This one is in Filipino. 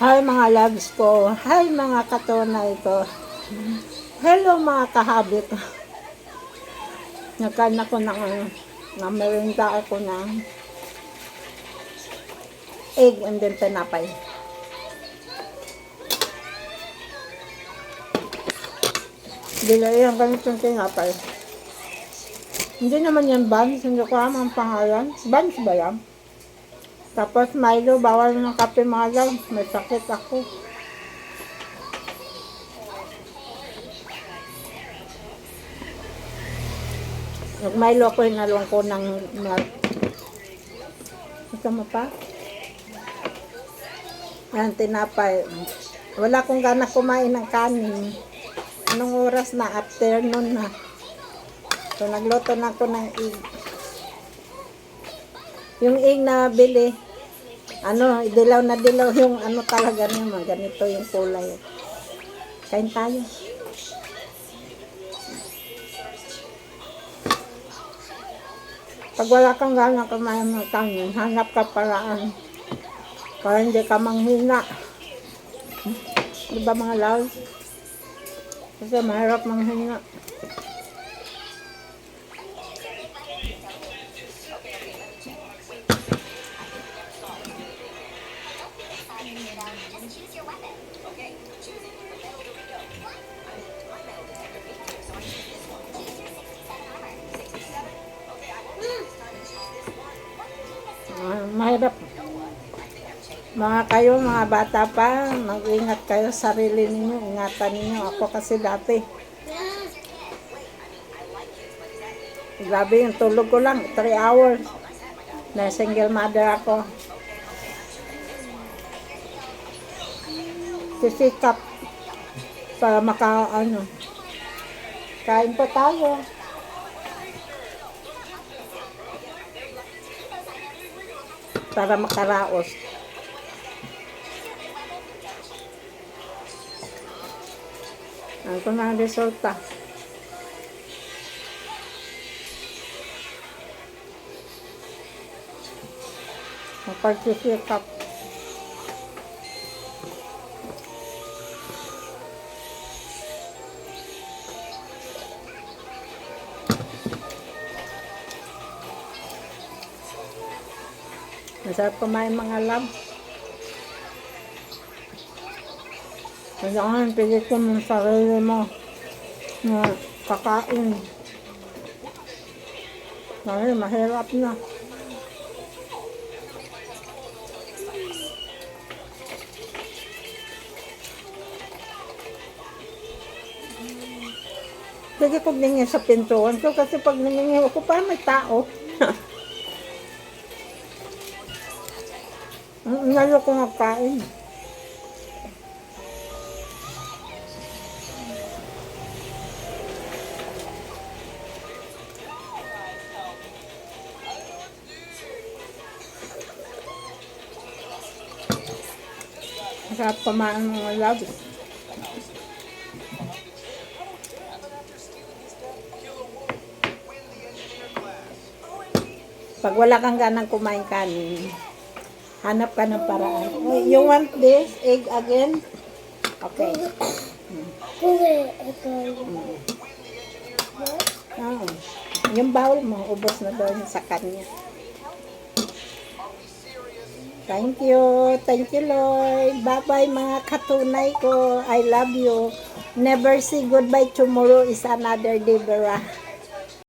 Hi mga loves ko. Hi mga katonay ko. Hello mga kahabit. Nagkain ako ng merinda ako ng egg and then tinapay. Bilay ang ganitong tinapay. Hindi naman yan buns. Hindi ko alam ang pangalan. Buns ba yan? Tapos Milo, bawal ng kape mga loves. May sakit ako. Nag-Milo ako, hinalong ko ng milk. Kasama pa? Yan, tinapay. Wala akong gana kumain ng kanin. Anong oras na? Afternoon na. So, nagluto na ako ng egg. Yung egg na bili, dilaw na dilaw yung talaga naman. Ganito yung kulay. Kain tayo. Pag wala kang gana kumain ng kanin, hanap ka paraan para hindi ka manghina. Diba mga love? Kasi mahirap manghina. Mahirap. Mga bata pa, mag-ingat kayo sa sarili ninyo, ingatan ninyo. Ako kasi dati, grabe yung tulog ko lang, 3 hours. Na single mother ako. Sisikap para kain pa tayo. Para makaraos. Ito na ang resulta. Mapagsisikap. Masarap kumain mga love. Kailangan pigit ko ng sarili mo na kakain. Dahil mahirap na. Sige ko ningin sa pintuan ko kasi pag nangingin ako parang may tao. Ngayon ko magkain. Masarap kumain mga love. Pag wala kang ganang kumain kanin, hanap ka ng paraan. Oh, you want this egg again? Okay. Oh, yung bowl mo, ubos na doon sa kanya. Thank you. Thank you, Lord. Bye-bye mga katunay ko. I love you. Never say goodbye. Tomorrow is another day, Vera.